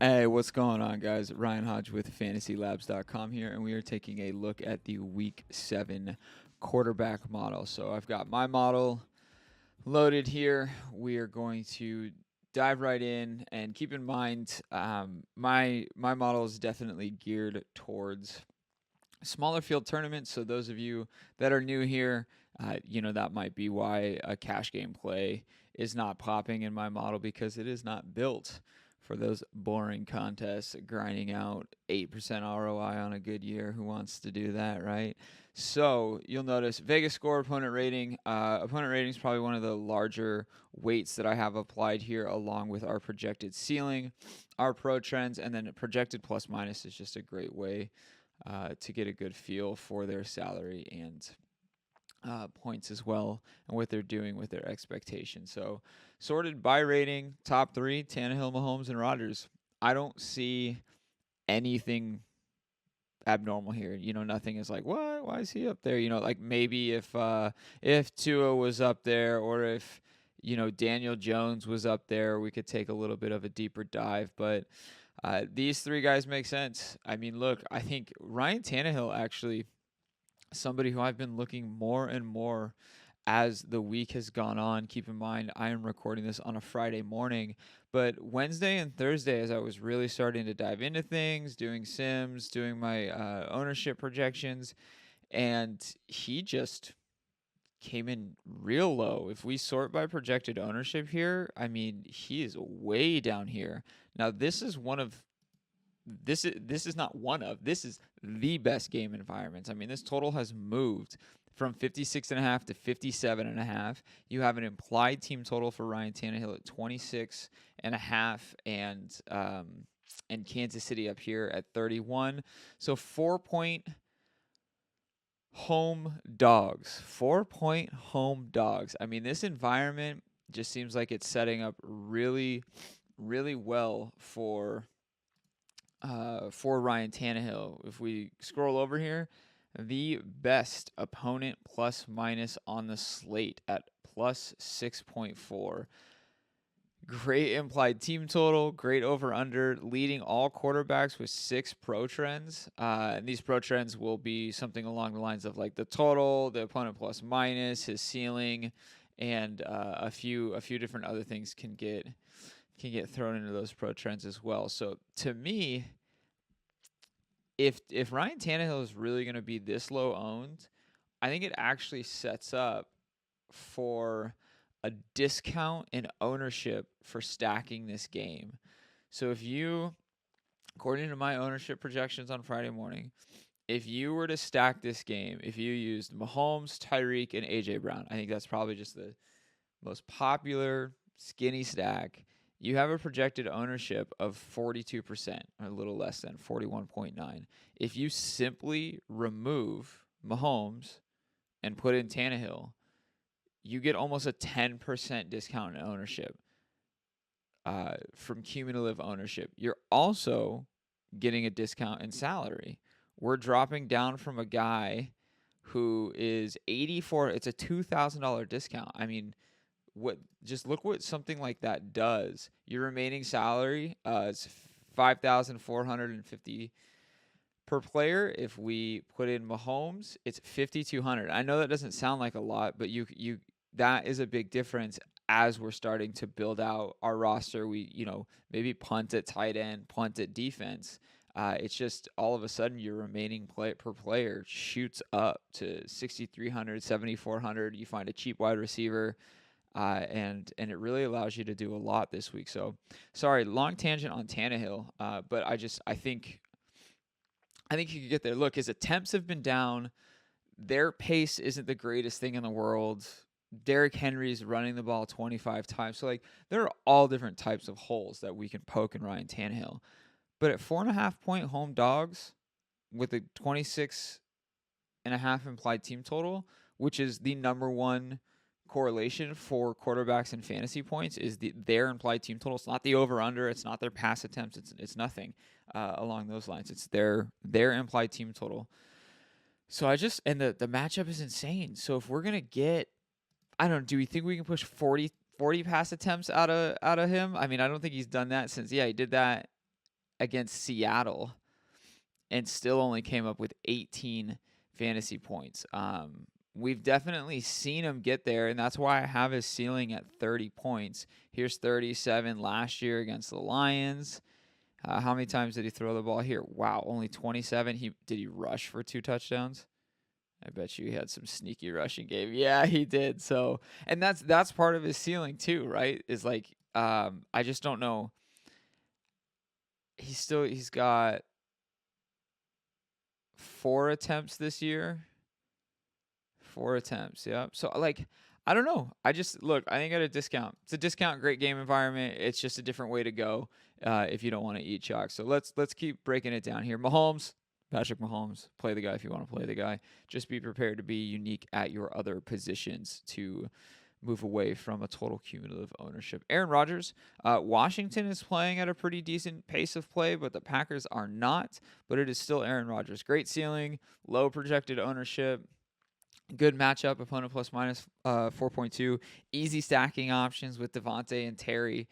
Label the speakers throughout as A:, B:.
A: Hey, what's going on, guys? Ryan Hodge with FantasyLabs.com here, and we are taking a look at the Week 7 quarterback model. So I've got my model loaded here. We are going to dive right in, and keep in mind, my model is definitely geared towards smaller field tournaments. So those of you that are new here, that might be why a cash game play is not popping in my model, because it is not built for those boring contests, grinding out 8% ROI on a good year. Who wants to do that, right? So you'll notice Vegas score, opponent rating. Opponent rating is probably one of the larger weights that I have applied here, along with our projected ceiling, our pro trends, and then projected plus minus is just a great way to get a good feel for their salary and points as well, and what they're doing with their expectations. So, sorted by rating, top three: Tannehill, Mahomes, and Rodgers. I don't see anything abnormal here. Nothing is like, what? Why is he up there? Like maybe if Tua was up there, or if Daniel Jones was up there, we could take a little bit of a deeper dive. But these three guys make sense. I mean, look, I think Ryan Tannehill actually, somebody who I've been looking more and more as the week has gone on. Keep in mind, I am recording this on a Friday morning, but Wednesday and Thursday, as I was really starting to dive into things, doing sims, doing my ownership projections, and he just came in real low. If we sort by projected ownership here, I mean, he is way down here. Now, this is not one of, this is the best game environment. I mean, this total has moved from 56.5 to 57.5. You have an implied team total for Ryan Tannehill at 26.5, and Kansas City up here at 31. So 4-point home dogs. 4-point home dogs. I mean, this environment just seems like it's setting up really, really well for Ryan Tannehill. If we scroll over here, the best opponent plus minus on the slate at plus 6.4. Great implied team total, great over under, leading all quarterbacks with 6 pro trends. And these pro trends will be something along the lines of like the total, the opponent plus minus, his ceiling, and a few different other things can get thrown into those pro trends as well. So to me, if Ryan Tannehill is really going to be this low owned, I think it actually sets up for a discount in ownership for stacking this game. So if you, according to my ownership projections on Friday morning, if you were to stack this game, if you used Mahomes, Tyreek, and AJ Brown, I think that's probably just the most popular skinny stack. You have a projected ownership of 42%, or a little less than 41.9. If you simply remove Mahomes and put in Tannehill, you get almost a 10% discount in ownership from cumulative ownership. You're also getting a discount in salary. We're dropping down from a guy who is 84. It's a $2,000 discount. I mean, just look what something like that does. Your remaining salary is $5,450 per player. If we put in Mahomes, it's $5,200. I know that doesn't sound like a lot, but that is a big difference as we're starting to build out our roster. We maybe punt at tight end, punt at defense. It's just all of a sudden your remaining per player shoots up to $6,300, $7,400. You find a cheap wide receiver. And it really allows you to do a lot this week. So, sorry, long tangent on Tannehill, but I think you could get there. Look, his attempts have been down. Their pace isn't the greatest thing in the world. Derrick Henry's running the ball 25 times. So, like, there are all different types of holes that we can poke in Ryan Tannehill. But at 4.5-point home dogs with a 26.5 implied team total, which is the number one correlation for quarterbacks and fantasy points, is their implied team total. It's not the over-under. It's not their pass attempts. It's nothing along those lines. It's their implied team total. So and the matchup is insane. So if we're going to get, I don't know, do we think we can push 40 pass attempts out of him? I mean, I don't think he's done that since, he did that against Seattle and still only came up with 18 fantasy points. We've definitely seen him get there, and that's why I have his ceiling at 30 points. Here's 37 last year against the Lions. How many times did he throw the ball here? Wow, only 27. Did he rush for 2 touchdowns? I bet you he had some sneaky rushing game. Yeah, he did. So, and that's part of his ceiling too, right? Is like I just don't know. He's got 4 attempts this year. 4 attempts, yeah. So like I don't know. I just look. I think at a discount. It's a discount. Great game environment. It's just a different way to go if you don't want to eat chalk. So let's keep breaking it down here. Patrick Mahomes, play the guy if you want to play the guy. Just be prepared to be unique at your other positions to move away from a total cumulative ownership. Aaron Rodgers, Washington is playing at a pretty decent pace of play, but the Packers are not. But it is still Aaron Rodgers. Great ceiling, low projected ownership. Good matchup, opponent plus minus 4.2. Easy stacking options with Devonte and Terry.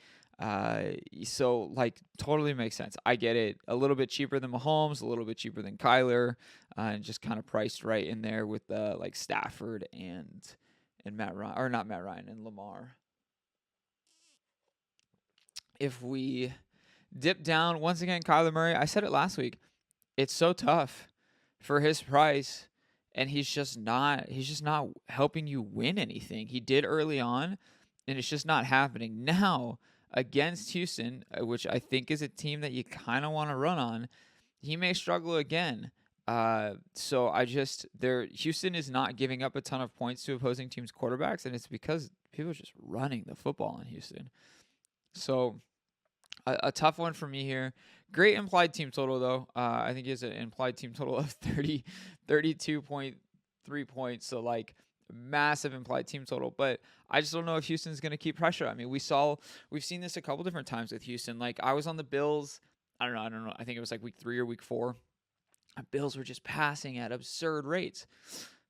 A: So, like, totally makes sense. I get it. A little bit cheaper than Mahomes, a little bit cheaper than Kyler, and just kind of priced right in there with like Stafford and Matt Ryan, or not Matt Ryan, and Lamar. If we dip down once again, Kyler Murray. I said it last week. It's so tough for his price, and he's just not helping you win anything. He did early on, and it's just not happening now against Houston, which I think is a team that you kind of want to run on. He may struggle again. So Houston is not giving up a ton of points to opposing teams' quarterbacks, and it's because people are just running the football in Houston. So a tough one for me here. Great implied team total, though. I think he has an implied team total of 32.3 points. So, like, massive implied team total. But I just don't know if Houston's going to keep pressure. I mean, we've seen this a couple different times with Houston. Like, I was on the Bills. I don't know. I think it was like week 3 or week 4. Bills were just passing at absurd rates.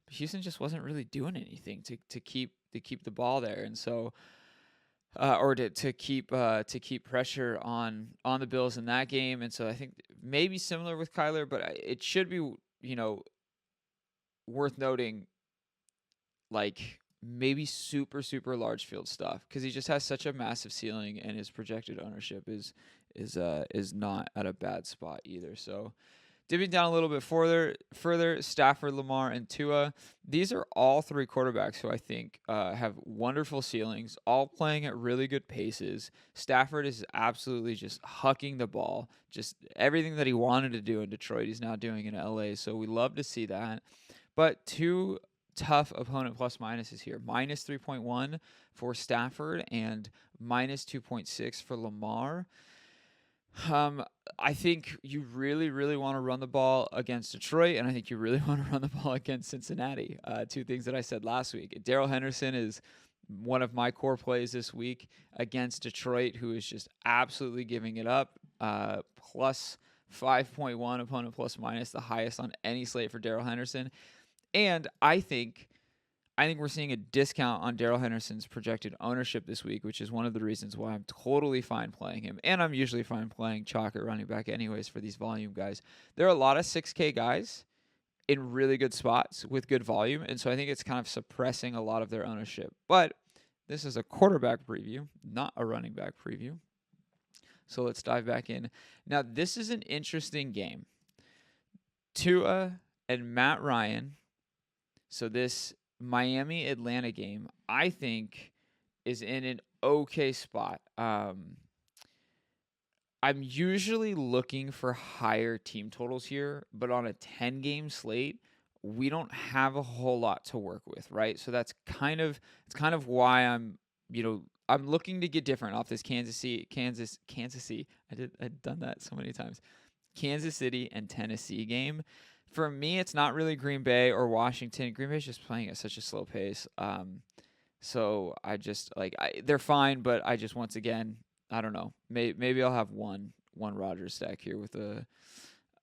A: But Houston just wasn't really doing anything to keep the ball there. And so or to keep pressure on the Bills in that game. And so I think maybe similar with Kyler, but it should be worth noting, like, maybe super large field stuff, because he just has such a massive ceiling, and his projected ownership is not at a bad spot either. So dipping down a little bit further, Stafford, Lamar, and Tua. These are all 3 quarterbacks who I think have wonderful ceilings, all playing at really good paces. Stafford is absolutely just hucking the ball. Just everything that he wanted to do in Detroit, he's now doing in LA. So we love to see that. But 2 tough opponent plus minuses here. Minus 3.1 for Stafford and minus 2.6 for Lamar. I think you really want to run the ball against Detroit, and I think you really want to run the ball against Cincinnati. 2 things that I said last week. Daryl Henderson is one of my core plays this week against Detroit, who is just absolutely giving it up. Plus 5.1 opponent plus minus, the highest on any slate for Daryl Henderson. And I think we're seeing a discount on Daryl Henderson's projected ownership this week, which is one of the reasons why I'm totally fine playing him. And I'm usually fine playing chalk at running back anyways for these volume guys. There are a lot of 6K guys in really good spots with good volume, and so I think it's kind of suppressing a lot of their ownership. But this is a quarterback preview, not a running back preview. So let's dive back in. Now, this is an interesting game. Tua and Matt Ryan. So this Miami-Atlanta game, I think, is in an okay spot. I'm usually looking for higher team totals here, but on a 10-game slate, we don't have a whole lot to work with, right? So it's kind of why I'm looking to get different off this Kansas City. I've done that so many times. Kansas City and Tennessee game. For me, it's not really Green Bay or Washington. Green Bay's just playing at such a slow pace. So I just they're fine, but I just, once again, I don't know. Maybe I'll have one Rodgers stack here with in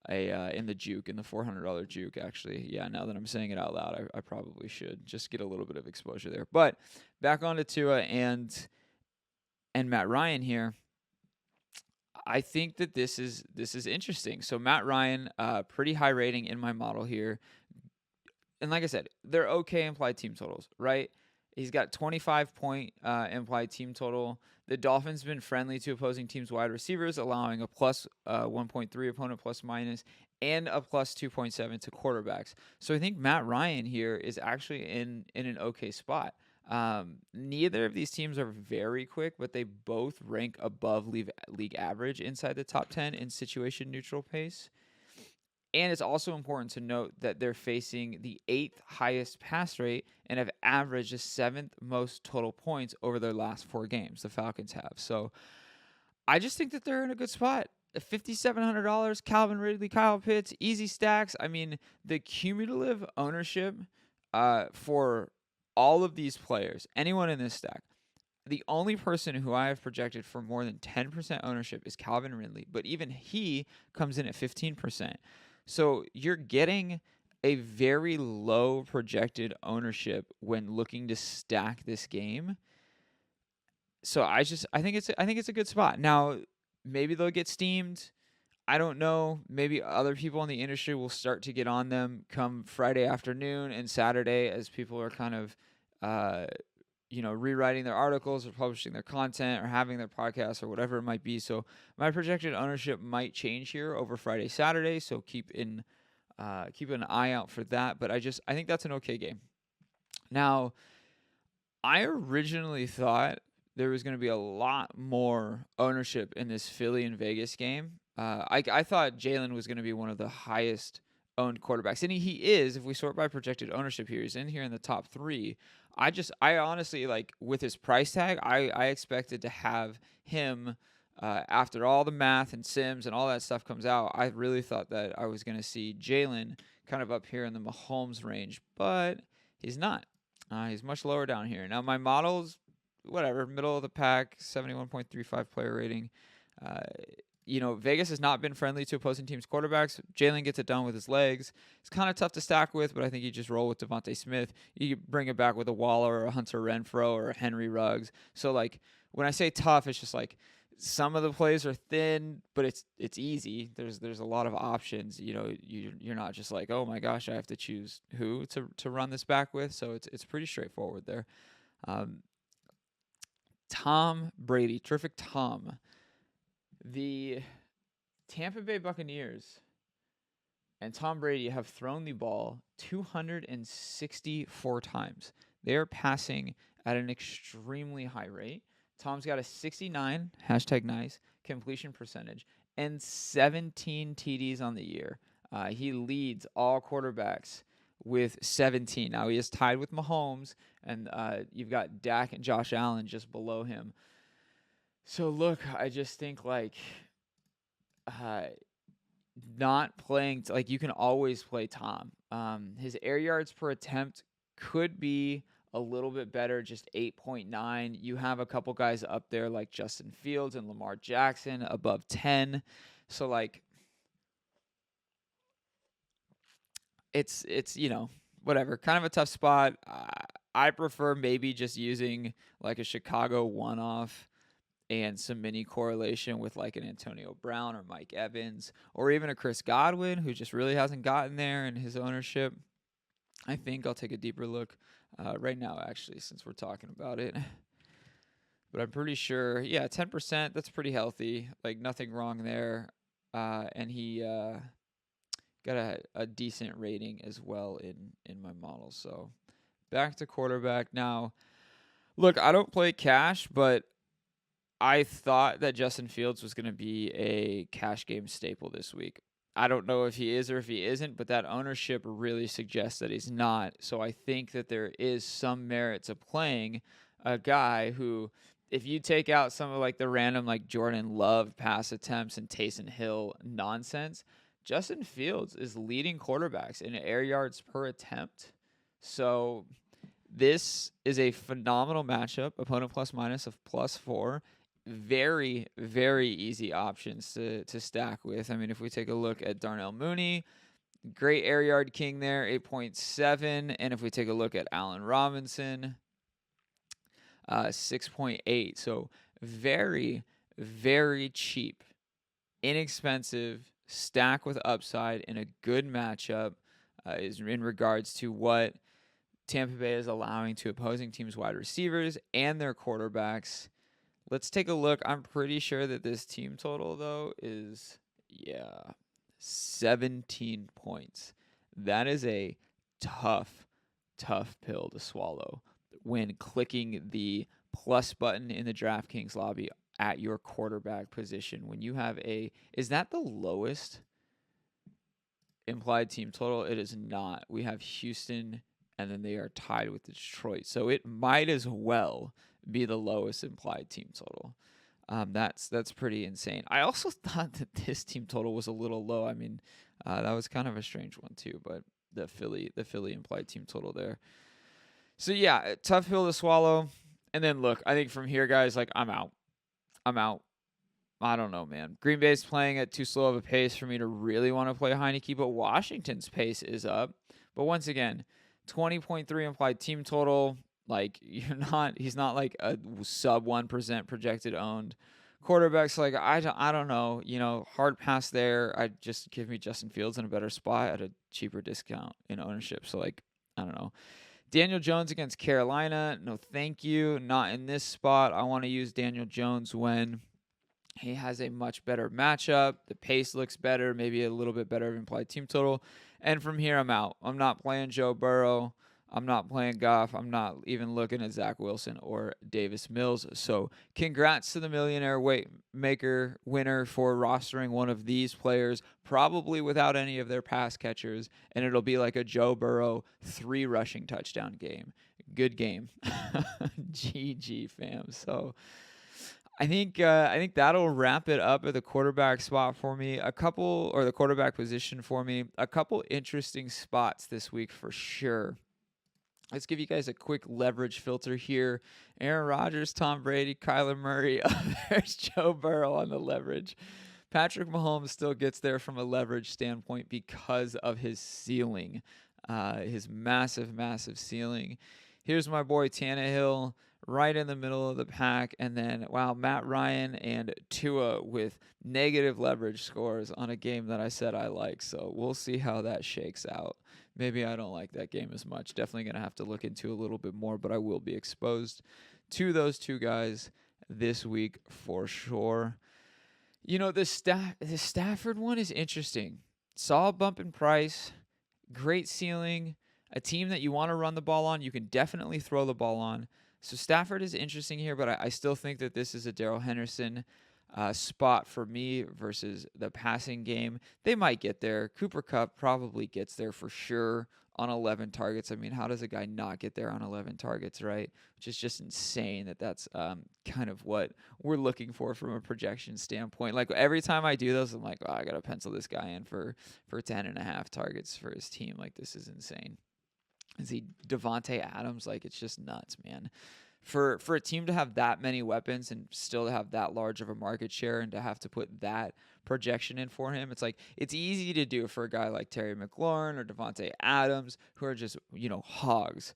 A: the juke, in the $400 juke. Actually, yeah. Now that I'm saying it out loud, I probably should just get a little bit of exposure there. But back on to Tua and Matt Ryan here. I think that this is interesting. So Matt Ryan, pretty high rating in my model here. And like I said, they're okay implied team totals, right? He's got 25-point implied team total. The Dolphins have been friendly to opposing teams' wide receivers, allowing a plus 1.3 opponent plus minus and a plus 2.7 to quarterbacks. So I think Matt Ryan here is actually in an okay spot. Neither of these teams are very quick, but they both rank above league average inside the top 10 in situation neutral pace. And it's also important to note that they're facing the 8th highest pass rate and have averaged the 7th most total points over their last 4 games. The Falcons have. So I just think that they're in a good spot. $5,700, Calvin Ridley, Kyle Pitts, easy stacks. I mean, the cumulative ownership for all of these players, anyone in this stack, the only person who I have projected for more than 10% ownership is Calvin Ridley, but even he comes in at 15%. So you're getting a very low projected ownership when looking to stack this game. So I think it's a good spot. Now, maybe they'll get steamed. I don't know. Maybe other people in the industry will start to get on them come Friday afternoon and Saturday as people are kind of rewriting their articles or publishing their content or having their podcasts or whatever it might be. So my projected ownership might change here over Friday, Saturday. So keep an eye out for that. But I think that's an okay game. Now, I originally thought there was going to be a lot more ownership in this Philly and Vegas game. I thought Jalen was going to be one of the highest owned quarterbacks, and he is. If we sort by projected ownership here, he's in here in the top 3. I honestly, like, with his price tag, I expected to have him after all the math and Sims and all that stuff comes out. I really thought that I was going to see Jalen kind of up here in the Mahomes range, but he's not. He's much lower down here. Now, my model's, whatever, middle of the pack, 71.35 player rating. Vegas has not been friendly to opposing teams' quarterbacks. Jalen gets it done with his legs. It's kind of tough to stack with, but I think you just roll with Devonte Smith. You bring it back with a Waller or a Hunter Renfrow or a Henry Ruggs. So, like, when I say tough, it's just like some of the plays are thin, but it's easy. There's a lot of options. You're not just like, oh my gosh, I have to choose who to run this back with. So it's pretty straightforward there. Tom Brady, terrific Tom. The Tampa Bay Buccaneers and Tom Brady have thrown the ball 264 times. They are passing at an extremely high rate. Tom's got a 69, #nice, completion percentage, and 17 TDs on the year. He leads all quarterbacks with 17. Now, he is tied with Mahomes, and you've got Dak and Josh Allen just below him. So, look, I just think, like, not playing, you can always play Tom. His air yards per attempt could be a little bit better, just 8.9. You have a couple guys up there like Justin Fields and Lamar Jackson above 10. So, like, it's whatever, kind of a tough spot. I prefer maybe just using like a Chicago one-off and some mini correlation with like an Antonio Brown or Mike Evans or even a Chris Godwin who just really hasn't gotten there in his ownership. I think I'll take a deeper look right now, actually, since we're talking about it. But I'm pretty sure, 10%, that's pretty healthy. Like, nothing wrong there. And he got a decent rating as well in my model. So back to quarterback. Now, look, I don't play cash, but I thought that Justin Fields was going to be a cash game staple this week. I don't know if he is or if he isn't, but that ownership really suggests that he's not. So I think that there is some merit to playing a guy who, if you take out some of like the random like Jordan Love pass attempts and Taysom Hill nonsense, Justin Fields is leading quarterbacks in air yards per attempt. So this is a phenomenal matchup, opponent plus minus of +4. Very, very easy options to stack with. I mean, if we take a look at Darnell Mooney, great air yard king there, 8.7. And if we take a look at Allen Robinson, 6.8. So very, very cheap inexpensive, stack with upside in a good matchup is in regards to what Tampa Bay is allowing to opposing teams' wide receivers and their quarterbacks. Let's take a look. I'm pretty sure that this team total, though, is, 17 points. That is a tough pill to swallow when clicking the plus button in the DraftKings lobby at your quarterback position. When you have is that the lowest implied team total? It is not. We have Houston, and then they are tied with Detroit. So it might as well be the lowest implied team total. That's pretty insane. I also thought that this team total was a little low. I mean, that was kind of a strange one too, but the Philly implied team total there. So yeah, tough pill to swallow. And then look, I think from here, guys, like I'm out. I don't know, man. Green Bay's playing at too slow of a pace for me to really want to play Heineke, but Washington's pace is up. But once again, 20.3 implied team total. Like he's not like a sub 1% projected owned quarterbacks. Like I don't know, hard pass there. I'd just give me Justin Fields in a better spot at a cheaper discount in ownership. So like, I don't know. Daniel Jones against Carolina. No, thank you. Not in this spot. I want to use Daniel Jones when he has a much better matchup. The pace looks better, maybe a little bit better of implied team total. And from here, I'm out. I'm not playing Joe Burrow. I'm not playing Goff. I'm not even looking at Zach Wilson or Davis Mills. So congrats to the millionaire winner for rostering one of these players, probably without any of their pass catchers. And it'll be like a Joe Burrow 3 rushing touchdown game. Good game. GG, fam. So I think that'll wrap it up at the quarterback spot for me. The quarterback position for me. A couple interesting spots this week for sure. Let's give you guys a quick leverage filter here. Aaron Rodgers, Tom Brady, Kyler Murray. There's Joe Burrow on the leverage. Patrick Mahomes still gets there from a leverage standpoint because of his ceiling, his massive, massive ceiling. Here's my boy Tannehill right in the middle of the pack. And then, Matt Ryan and Tua with negative leverage scores on a game that I said I like. So we'll see how that shakes out. Maybe I don't like that game as much. Definitely going to have to look into a little bit more, but I will be exposed to those two guys this week for sure. The Stafford one is interesting. Saw a bump in price, great ceiling, a team that you want to run the ball on. You can definitely throw the ball on. So Stafford is interesting here, but I still think that this is a Daryl Henderson spot for me versus the passing game. They might get there. Cooper Kupp probably gets there for sure on 11 targets. I mean, how does a guy not get there on 11 targets, right? Which is just insane that's kind of what we're looking for from a projection standpoint. Like every time I do those, I'm like, I got to pencil this guy in for 10.5 targets for his team. Like this is insane. Is he Devonte Adams? Like it's just nuts, man. For a team to have that many weapons and still to have that large of a market share and to have to put that projection in for him, it's like it's easy to do for a guy like Terry McLaurin or Devonte Adams who are just hogs.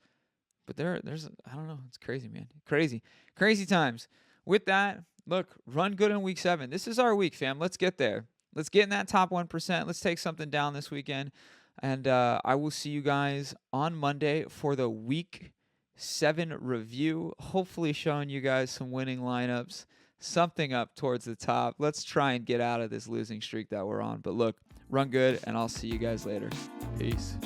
A: But there's I don't know, it's crazy, man, crazy times. With that, look, run good in week 7. This is our week, fam. Let's get there. Let's get in that top 1%. Let's take something down this weekend, and I will see you guys on Monday for the week 7 review, hopefully showing you guys some winning lineups, something up towards the top. Let's try and get out of this losing streak that we're on. But look, run good, and I'll see you guys later. Peace.